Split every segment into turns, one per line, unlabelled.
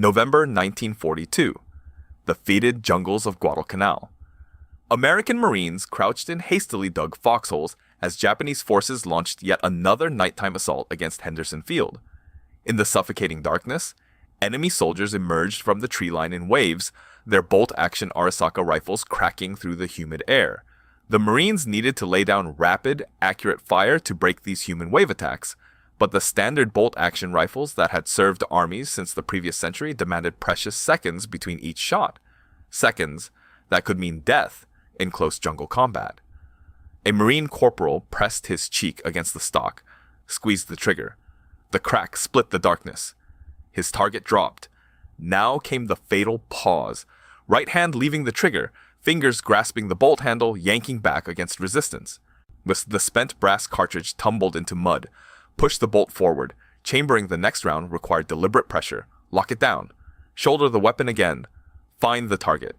November 1942. The fated jungles of Guadalcanal. American Marines crouched in hastily dug foxholes as Japanese forces launched yet another nighttime assault against Henderson Field. In the suffocating darkness, enemy soldiers emerged from the tree line in waves, their bolt-action Arisaka rifles cracking through the humid air. The Marines needed to lay down rapid, accurate fire to break these human wave attacks, but the standard bolt-action rifles that had served armies since the previous century demanded precious seconds between each shot. Seconds that could mean death in close jungle combat. A Marine corporal pressed his cheek against the stock, squeezed the trigger. The crack split the darkness. His target dropped. Now came the fatal pause. Right hand leaving the trigger, fingers grasping the bolt handle, yanking back against resistance. The spent brass cartridge tumbled into mud. Push the bolt forward. Chambering the next round required deliberate pressure. Lock it down. Shoulder the weapon again. Find the target.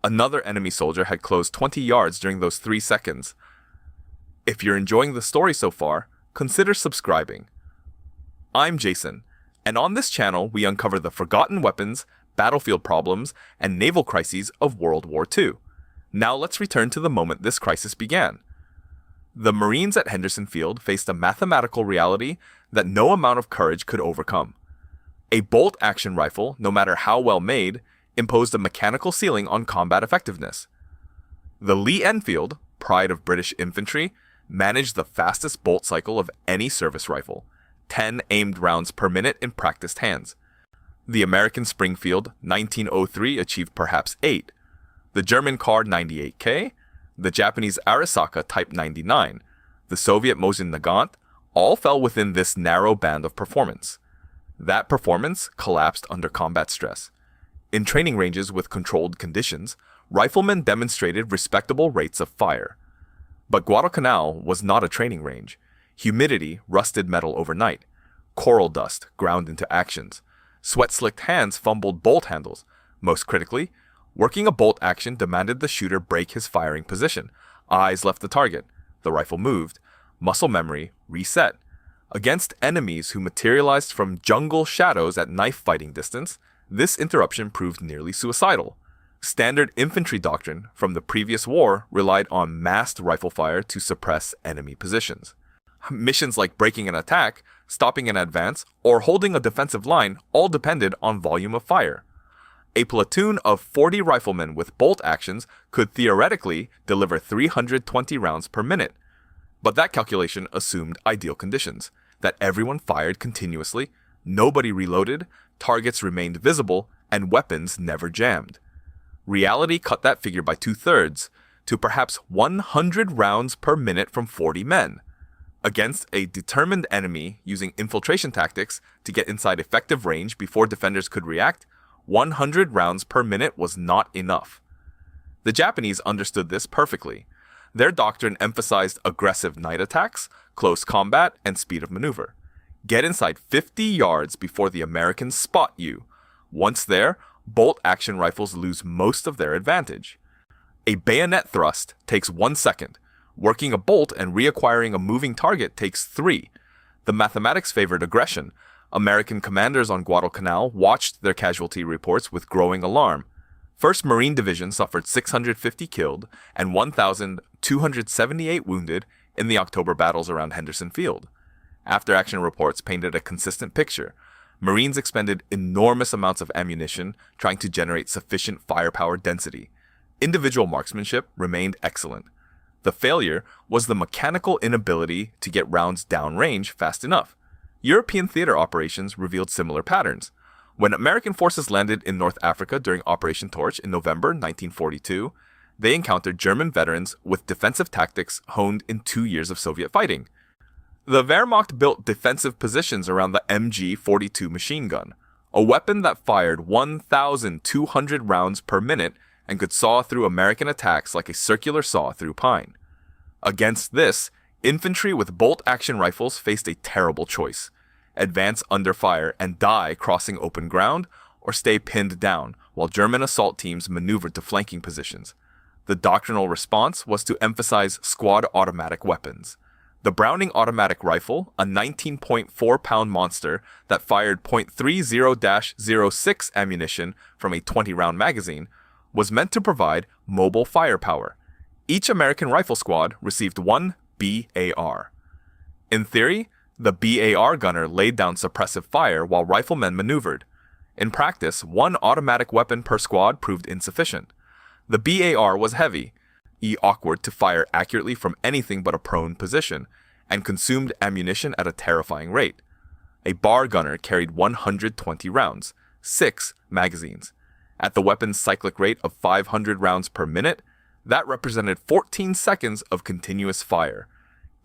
Another enemy soldier had closed 20 yards during those 3 seconds. If you're enjoying the story so far, consider subscribing. I'm Jason, and on this channel we uncover the forgotten weapons, battlefield problems, and naval crises of World War II. Now let's return to the moment this crisis began. The Marines at Henderson Field faced a mathematical reality that no amount of courage could overcome. A bolt-action rifle, no matter how well made, imposed a mechanical ceiling on combat effectiveness. The Lee Enfield, pride of British infantry, managed the fastest bolt cycle of any service rifle, 10 aimed rounds per minute in practiced hands. The American Springfield 1903 achieved perhaps 8, the German Kar 98K, the Japanese Arisaka Type 99, the Soviet Mosin-Nagant, all fell within this narrow band of performance. That performance collapsed under combat stress. In training ranges with controlled conditions, riflemen demonstrated respectable rates of fire. But Guadalcanal was not a training range. Humidity rusted metal overnight. Coral dust ground into actions. Sweat-slicked hands fumbled bolt handles. Most critically, working a bolt action demanded the shooter break his firing position. Eyes left the target. The rifle moved. Muscle memory reset. Against enemies who materialized from jungle shadows at knife-fighting distance, this interruption proved nearly suicidal. Standard infantry doctrine from the previous war relied on massed rifle fire to suppress enemy positions. Missions like breaking an attack, stopping an advance, or holding a defensive line all depended on volume of fire. A platoon of 40 riflemen with bolt actions could theoretically deliver 320 rounds per minute, but that calculation assumed ideal conditions, that everyone fired continuously, nobody reloaded, targets remained visible, and weapons never jammed. Reality cut that figure by 2/3, to perhaps 100 rounds per minute from 40 men. Against a determined enemy using infiltration tactics to get inside effective range before defenders could react, 100 rounds per minute was not enough. The Japanese understood this perfectly. Their doctrine emphasized aggressive night attacks, close combat, and speed of maneuver. Get inside 50 yards before the Americans spot you. Once there, bolt-action rifles lose most of their advantage. A bayonet thrust takes 1 second. Working a bolt and reacquiring a moving target takes 3. The mathematics favored aggression. American commanders on Guadalcanal watched their casualty reports with growing alarm. 1st Marine Division suffered 650 killed and 1,278 wounded in the October battles around Henderson Field. After-action reports painted a consistent picture. Marines expended enormous amounts of ammunition trying to generate sufficient firepower density. Individual marksmanship remained excellent. The failure was the mechanical inability to get rounds downrange fast enough. European theater operations revealed similar patterns. When American forces landed in North Africa during Operation Torch in November 1942, they encountered German veterans with defensive tactics honed in 2 years of Soviet fighting. The Wehrmacht built defensive positions around the MG-42 machine gun, a weapon that fired 1,200 rounds per minute and could saw through American attacks like a circular saw through pine. Against this, infantry with bolt-action rifles faced a terrible choice: advance under fire and die crossing open ground, or stay pinned down while German assault teams maneuvered to flanking positions. The doctrinal response was to emphasize squad automatic weapons. The Browning automatic rifle, a 19.4-pound monster that fired .30-06 ammunition from a 20-round magazine, was meant to provide mobile firepower. Each American rifle squad received one BAR. In theory, the BAR gunner laid down suppressive fire while riflemen maneuvered. In practice, one automatic weapon per squad proved insufficient. The BAR was heavy, awkward to fire accurately from anything but a prone position, and consumed ammunition at a terrifying rate. A bar gunner carried 120 rounds, 6 magazines. At the weapon's cyclic rate of 500 rounds per minute, that represented 14 seconds of continuous fire.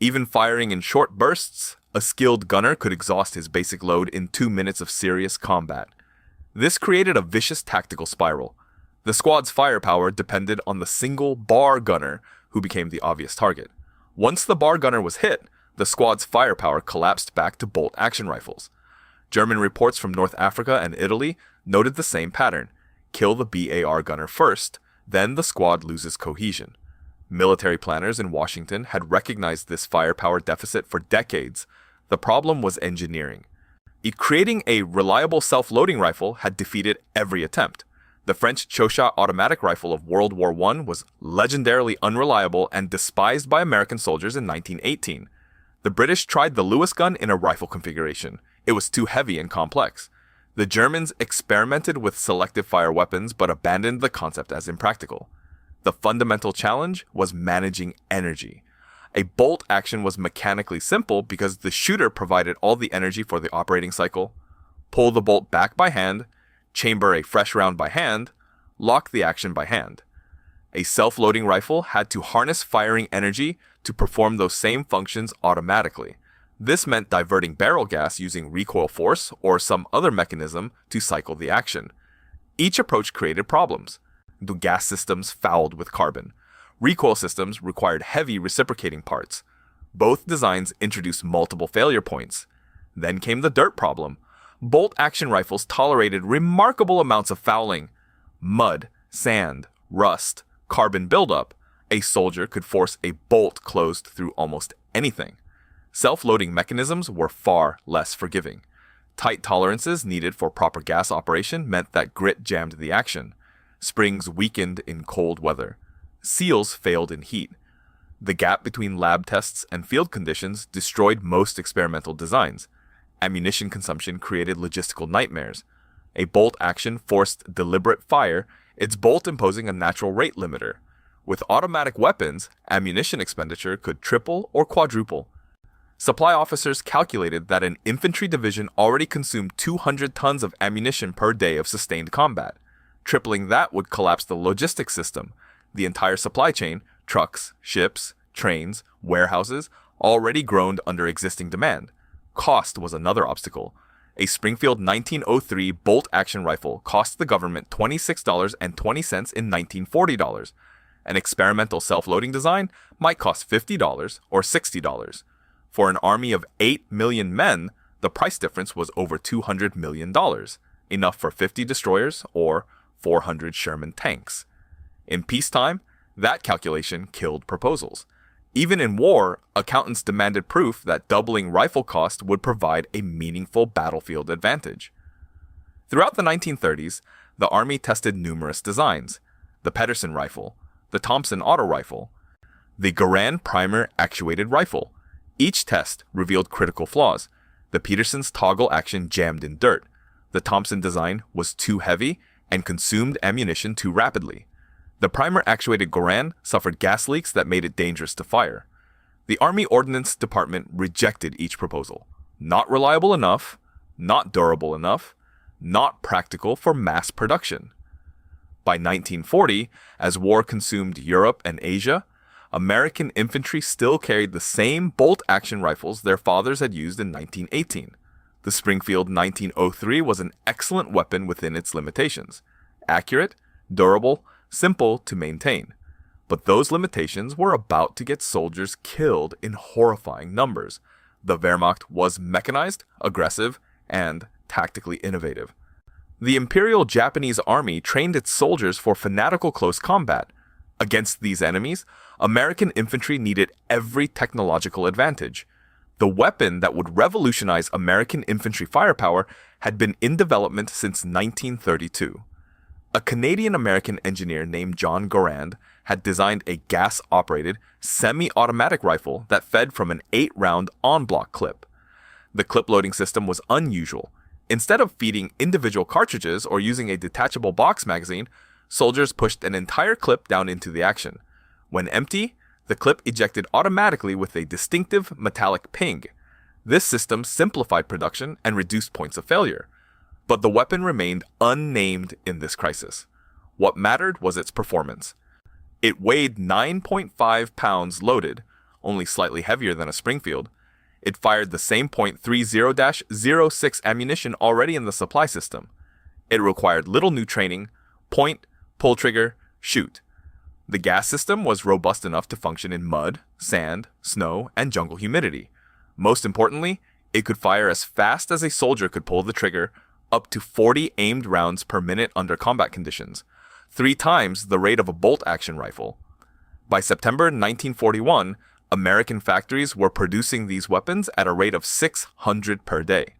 Even firing in short bursts, a skilled gunner could exhaust his basic load in 2 minutes of serious combat. This created a vicious tactical spiral. The squad's firepower depended on the single bar gunner, who became the obvious target. Once the bar gunner was hit, the squad's firepower collapsed back to bolt-action rifles. German reports from North Africa and Italy noted the same pattern. Kill the BAR gunner first, then the squad loses cohesion. Military planners in Washington had recognized this firepower deficit for decades. The problem was engineering. Creating a reliable self-loading rifle had defeated every attempt. The French Chauchat automatic rifle of World War I was legendarily unreliable and despised by American soldiers in 1918. The British tried the Lewis gun in a rifle configuration. It was too heavy and complex. The Germans experimented with selective fire weapons but abandoned the concept as impractical. The fundamental challenge was managing energy. A bolt action was mechanically simple because the shooter provided all the energy for the operating cycle. Pull the bolt back by hand, chamber a fresh round by hand, lock the action by hand. A self-loading rifle had to harness firing energy to perform those same functions automatically. This meant diverting barrel gas using recoil force or some other mechanism to cycle the action. Each approach created problems. The gas systems fouled with carbon. Recoil systems required heavy reciprocating parts. Both designs introduced multiple failure points. Then came the dirt problem. Bolt-action rifles tolerated remarkable amounts of fouling. Mud, sand, rust, carbon buildup. A soldier could force a bolt closed through almost anything. Self-loading mechanisms were far less forgiving. Tight tolerances needed for proper gas operation meant that grit jammed the action. Springs weakened in cold weather. Seals failed in heat. The gap between lab tests and field conditions destroyed most experimental designs. Ammunition consumption created logistical nightmares. A bolt action forced deliberate fire, its bolt imposing a natural rate limiter. With automatic weapons, ammunition expenditure could triple or quadruple. Supply officers calculated that an infantry division already consumed 200 tons of ammunition per day of sustained combat. Tripling that would collapse the logistics system. The entire supply chain, trucks, ships, trains, warehouses, already groaned under existing demand. Cost was another obstacle. A Springfield 1903 bolt-action rifle cost the government $26.20 in $1940. An experimental self-loading design might cost $50 or $60. For an army of 8 million men, the price difference was over $200 million, enough for 50 destroyers or 400 Sherman tanks. In peacetime, that calculation killed proposals. Even in war, accountants demanded proof that doubling rifle cost would provide a meaningful battlefield advantage. Throughout the 1930s, the Army tested numerous designs: the Pedersen rifle, the Thompson auto rifle, the Garand primer actuated rifle. Each test revealed critical flaws. The Pedersen's toggle action jammed in dirt. The Thompson design was too heavy and consumed ammunition too rapidly. The primer-actuated Garand suffered gas leaks that made it dangerous to fire. The Army Ordnance Department rejected each proposal. Not reliable enough, not durable enough, not practical for mass production. By 1940, as war consumed Europe and Asia, American infantry still carried the same bolt-action rifles their fathers had used in 1918. The Springfield 1903 was an excellent weapon within its limitations. Accurate, durable, simple to maintain. But those limitations were about to get soldiers killed in horrifying numbers. The Wehrmacht was mechanized, aggressive, and tactically innovative. The Imperial Japanese Army trained its soldiers for fanatical close combat. Against these enemies, American infantry needed every technological advantage. The weapon that would revolutionize American infantry firepower had been in development since 1932. A Canadian-American engineer named John Garand had designed a gas-operated, semi-automatic rifle that fed from an 8-round en-bloc clip. The clip-loading system was unusual. Instead of feeding individual cartridges or using a detachable box magazine, soldiers pushed an entire clip down into the action. When empty, the clip ejected automatically with a distinctive metallic ping. This system simplified production and reduced points of failure. But the weapon remained unnamed in this crisis. What mattered was its performance. It weighed 9.5 pounds loaded, only slightly heavier than a Springfield. It fired the same .30-06 ammunition already in the supply system. It required little new training: point, pull trigger, shoot. The gas system was robust enough to function in mud, sand, snow, and jungle humidity. Most importantly, it could fire as fast as a soldier could pull the trigger, up to 40 aimed rounds per minute under combat conditions, 3 times the rate of a bolt-action rifle. By September 1941, American factories were producing these weapons at a rate of 600 per day.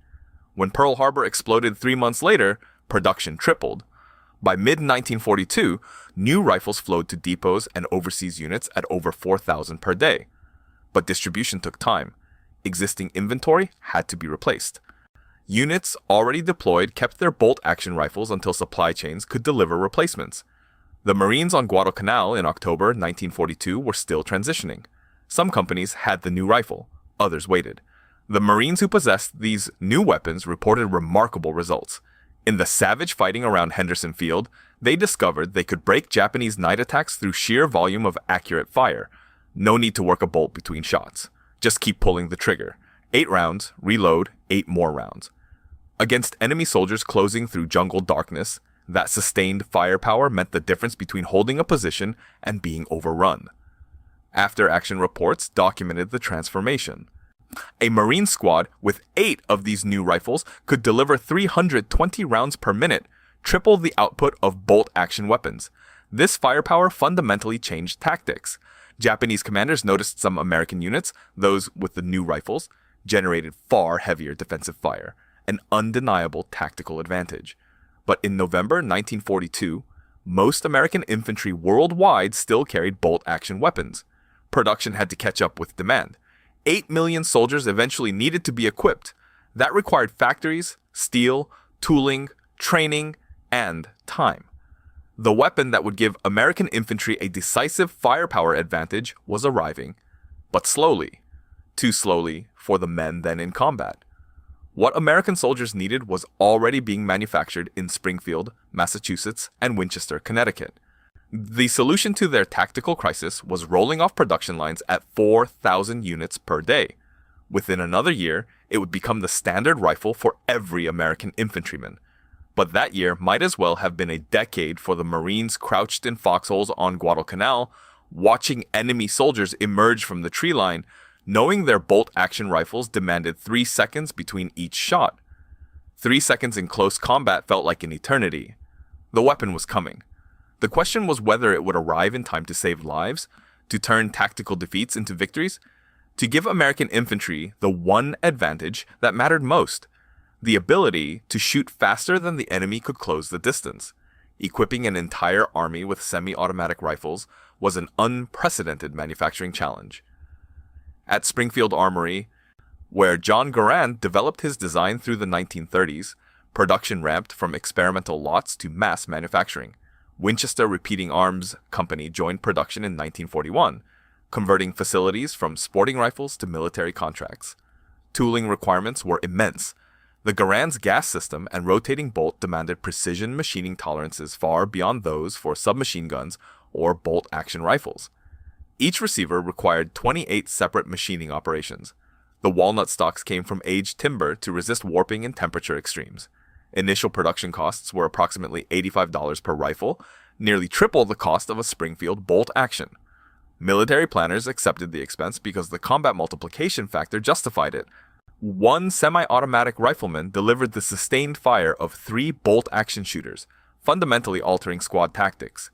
When Pearl Harbor exploded 3 months later, production tripled. By mid-1942, new rifles flowed to depots and overseas units at over 4,000 per day. But distribution took time. Existing inventory had to be replaced. Units already deployed kept their bolt-action rifles until supply chains could deliver replacements. The Marines on Guadalcanal in October 1942 were still transitioning. Some companies had the new rifle, others waited. The Marines who possessed these new weapons reported remarkable results. In the savage fighting around Henderson Field, they discovered they could break Japanese night attacks through sheer volume of accurate fire. No need to work a bolt between shots. Just keep pulling the trigger. 8 rounds, reload, 8 more rounds. Against enemy soldiers closing through jungle darkness, that sustained firepower meant the difference between holding a position and being overrun. After-action reports documented the transformation. A Marine squad with 8 of these new rifles could deliver 320 rounds per minute, triple the output of bolt-action weapons. This firepower fundamentally changed tactics. Japanese commanders noticed some American units, those with the new rifles, generated far heavier defensive fire, an undeniable tactical advantage. But in November 1942, most American infantry worldwide still carried bolt-action weapons. Production had to catch up with demand. 8 million soldiers eventually needed to be equipped. That required factories, steel, tooling, training, and time. The weapon that would give American infantry a decisive firepower advantage was arriving, but slowly. Too slowly for the men then in combat. What American soldiers needed was already being manufactured in Springfield, Massachusetts, and Winchester, Connecticut. The solution to their tactical crisis was rolling off production lines at 4,000 units per day. Within another year, it would become the standard rifle for every American infantryman. But that year might as well have been a decade for the Marines crouched in foxholes on Guadalcanal, watching enemy soldiers emerge from the tree line, knowing their bolt-action rifles demanded 3 seconds between each shot. 3 seconds in close combat felt like an eternity. The weapon was coming. The question was whether it would arrive in time to save lives, to turn tactical defeats into victories, to give American infantry the one advantage that mattered most: the ability to shoot faster than the enemy could close the distance. Equipping an entire army with semi-automatic rifles was an unprecedented manufacturing challenge. At Springfield Armory, where John Garand developed his design through the 1930s, production ramped from experimental lots to mass manufacturing. Winchester Repeating Arms Company joined production in 1941, converting facilities from sporting rifles to military contracts. Tooling requirements were immense. The Garands gas system and rotating bolt demanded precision machining tolerances far beyond those for submachine guns or bolt-action rifles. Each receiver required 28 separate machining operations. The walnut stocks came from aged timber to resist warping and temperature extremes. Initial production costs were approximately $85 per rifle, nearly triple the cost of a Springfield bolt action. Military planners accepted the expense because the combat multiplication factor justified it. One semi-automatic rifleman delivered the sustained fire of 3 bolt action shooters, fundamentally altering squad tactics.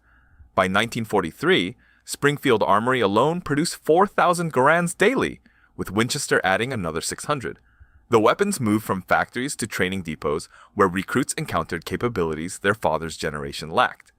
By 1943, Springfield Armory alone produced 4,000 Garands daily, with Winchester adding another 600. The weapons moved from factories to training depots where recruits encountered capabilities their father's generation lacked.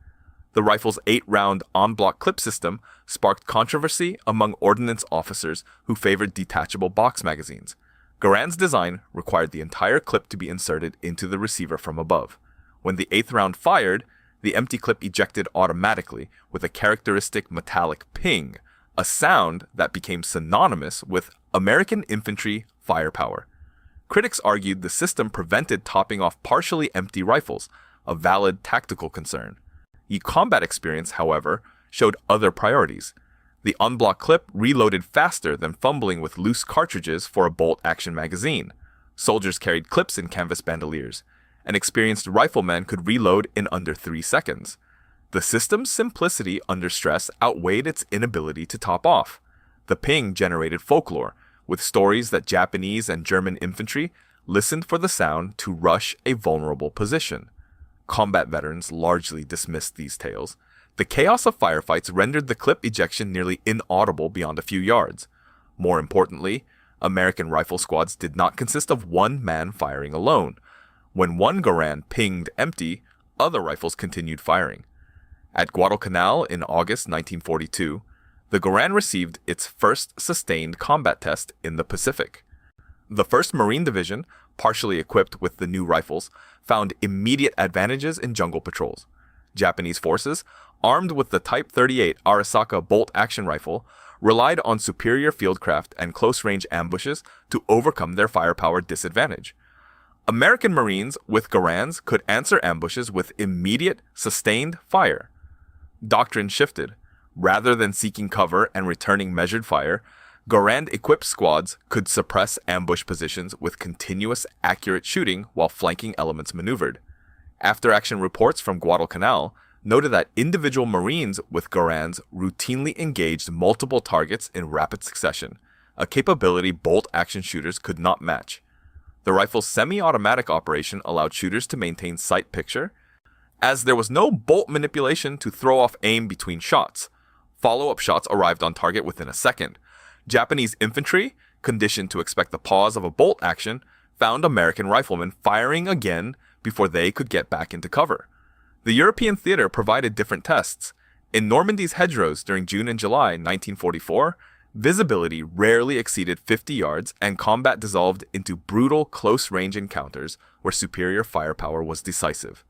The rifle's 8-round en-bloc clip system sparked controversy among ordnance officers who favored detachable box magazines. Garand's design required the entire clip to be inserted into the receiver from above. When the 8th round fired, the empty clip ejected automatically with a characteristic metallic ping, a sound that became synonymous with American infantry firepower. Critics argued the system prevented topping off partially empty rifles, a valid tactical concern. The combat experience, however, showed other priorities. The en-bloc clip reloaded faster than fumbling with loose cartridges for a bolt-action magazine. Soldiers carried clips in canvas bandoliers. An experienced rifleman could reload in under 3 seconds. The system's simplicity under stress outweighed its inability to top off. The ping generated folklore, with stories that Japanese and German infantry listened for the sound to rush a vulnerable position. Combat veterans largely dismissed these tales. The chaos of firefights rendered the clip ejection nearly inaudible beyond a few yards. More importantly, American rifle squads did not consist of one man firing alone. When one Garand pinged empty, other rifles continued firing. At Guadalcanal in August 1942, the Garand received its first sustained combat test in the Pacific. The 1st Marine Division, partially equipped with the new rifles, found immediate advantages in jungle patrols. Japanese forces, armed with the Type 38 Arisaka bolt-action rifle, relied on superior fieldcraft and close-range ambushes to overcome their firepower disadvantage. American Marines with Garands could answer ambushes with immediate, sustained fire. Doctrine shifted. Rather than seeking cover and returning measured fire, Garand-equipped squads could suppress ambush positions with continuous, accurate shooting while flanking elements maneuvered. After-action reports from Guadalcanal noted that individual Marines with Garands routinely engaged multiple targets in rapid succession, a capability bolt-action shooters could not match. The rifle's semi-automatic operation allowed shooters to maintain sight picture, as there was no bolt manipulation to throw off aim between shots. Follow-up shots arrived on target within a second. Japanese infantry, conditioned to expect the pause of a bolt action, found American riflemen firing again before they could get back into cover. The European theater provided different tests. In Normandy's hedgerows during June and July 1944, visibility rarely exceeded 50 yards and combat dissolved into brutal close-range encounters where superior firepower was decisive.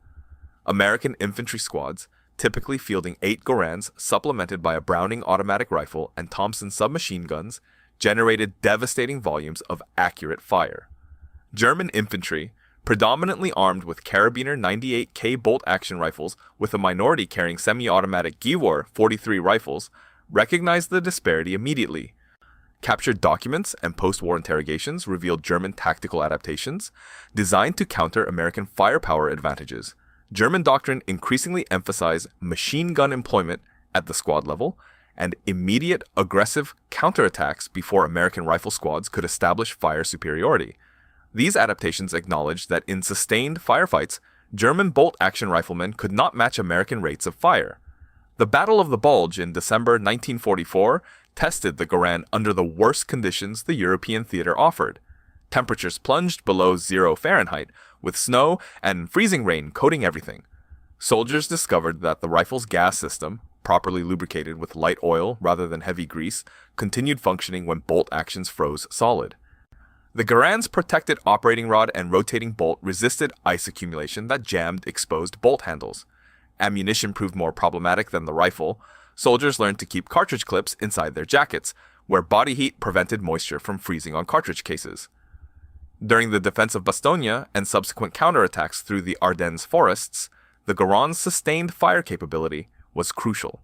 American infantry squads, typically fielding 8 Garands supplemented by a Browning automatic rifle and Thompson submachine guns, generated devastating volumes of accurate fire. German infantry, predominantly armed with Carabiner 98K bolt-action rifles with a minority carrying semi-automatic Gewar 43 rifles, recognized the disparity immediately. Captured documents and post-war interrogations revealed German tactical adaptations designed to counter American firepower advantages. German doctrine increasingly emphasized machine gun employment at the squad level and immediate aggressive counterattacks before American rifle squads could establish fire superiority. These adaptations acknowledged that in sustained firefights, German bolt-action riflemen could not match American rates of fire. The Battle of the Bulge in December 1944 tested the Garand under the worst conditions the European theater offered. Temperatures plunged below 0 Fahrenheit, with snow and freezing rain coating everything. Soldiers discovered that the rifle's gas system, properly lubricated with light oil rather than heavy grease, continued functioning when bolt actions froze solid. The Garand's protected operating rod and rotating bolt resisted ice accumulation that jammed exposed bolt handles. Ammunition proved more problematic than the rifle. Soldiers learned to keep cartridge clips inside their jackets, where body heat prevented moisture from freezing on cartridge cases. During the defense of Bastogne and subsequent counterattacks through the Ardennes forests, the Garand's sustained fire capability was crucial.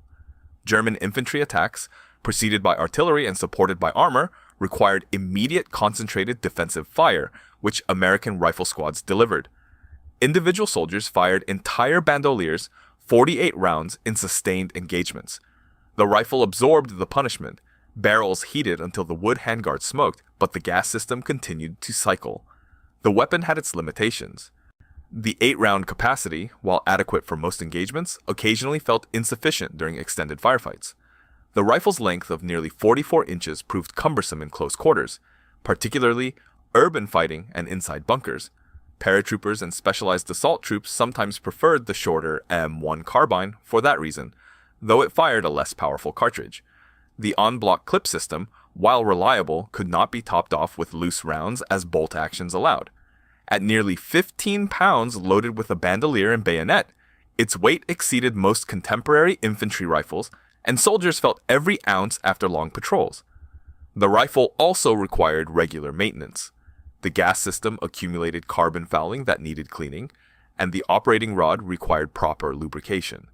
German infantry attacks, preceded by artillery and supported by armor, required immediate concentrated defensive fire, which American rifle squads delivered. Individual soldiers fired entire bandoliers, 48 rounds in sustained engagements. The rifle absorbed the punishment. Barrels heated until the wood handguard smoked, but the gas system continued to cycle. The weapon had its limitations. The 8-round capacity, while adequate for most engagements, occasionally felt insufficient during extended firefights. The rifle's length of nearly 44 inches proved cumbersome in close quarters, particularly urban fighting and inside bunkers. Paratroopers and specialized assault troops sometimes preferred the shorter M1 carbine for that reason, though it fired a less powerful cartridge. The en-bloc clip system, while reliable, could not be topped off with loose rounds as bolt actions allowed. At nearly 15 pounds loaded with a bandolier and bayonet, its weight exceeded most contemporary infantry rifles, and soldiers felt every ounce after long patrols. The rifle also required regular maintenance. The gas system accumulated carbon fouling that needed cleaning, and the operating rod required proper lubrication.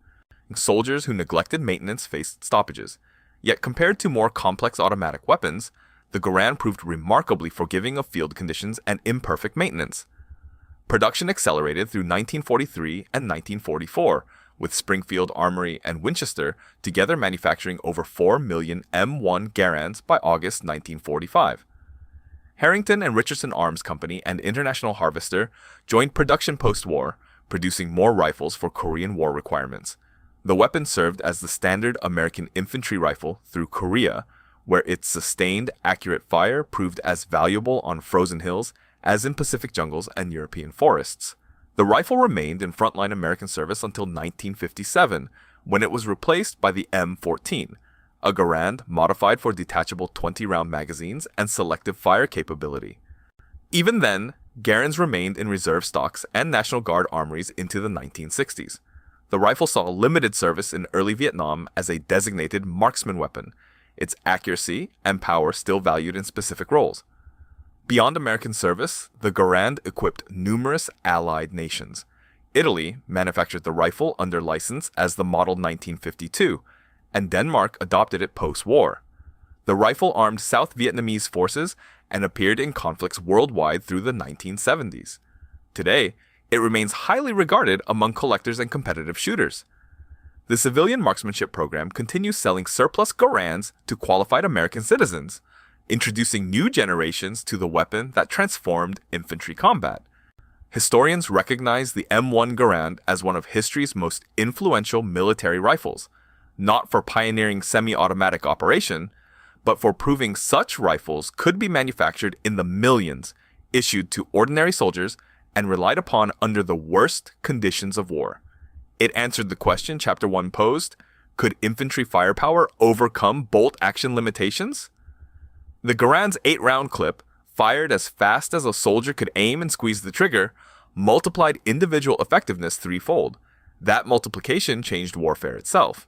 Soldiers who neglected maintenance faced stoppages. Yet compared to more complex automatic weapons, the Garand proved remarkably forgiving of field conditions and imperfect maintenance. Production accelerated through 1943 and 1944, with Springfield Armory and Winchester together manufacturing over 4 million M1 Garands by August 1945. Harrington and Richardson Arms Company and International Harvester joined production post-war, producing more rifles for Korean War requirements. The weapon served as the standard American infantry rifle through Korea, where its sustained, accurate fire proved as valuable on frozen hills as in Pacific jungles and European forests. The rifle remained in frontline American service until 1957, when it was replaced by the M14, a Garand modified for detachable 20-round magazines and selective fire capability. Even then, Garands remained in reserve stocks and National Guard armories into the 1960s. The rifle saw limited service in early Vietnam as a designated marksman weapon, its accuracy and power still valued in specific roles. Beyond American service, the Garand equipped numerous allied nations. Italy manufactured the rifle under license as the Model 1952, and Denmark adopted it post-war. The rifle armed South Vietnamese forces and appeared in conflicts worldwide through the 1970s. Today, it remains highly regarded among collectors and competitive shooters. The civilian marksmanship program continues selling surplus Garands to qualified American citizens, introducing new generations to the weapon that transformed infantry combat. Historians recognize the M1 Garand as one of history's most influential military rifles, not for pioneering semi-automatic operation, but for proving such rifles could be manufactured in the millions, issued to ordinary soldiers, and relied upon under the worst conditions of war. It answered the question Chapter 1 posed: could infantry firepower overcome bolt-action limitations? The Garand's 8-round clip, fired as fast as a soldier could aim and squeeze the trigger, multiplied individual effectiveness threefold. That multiplication changed warfare itself.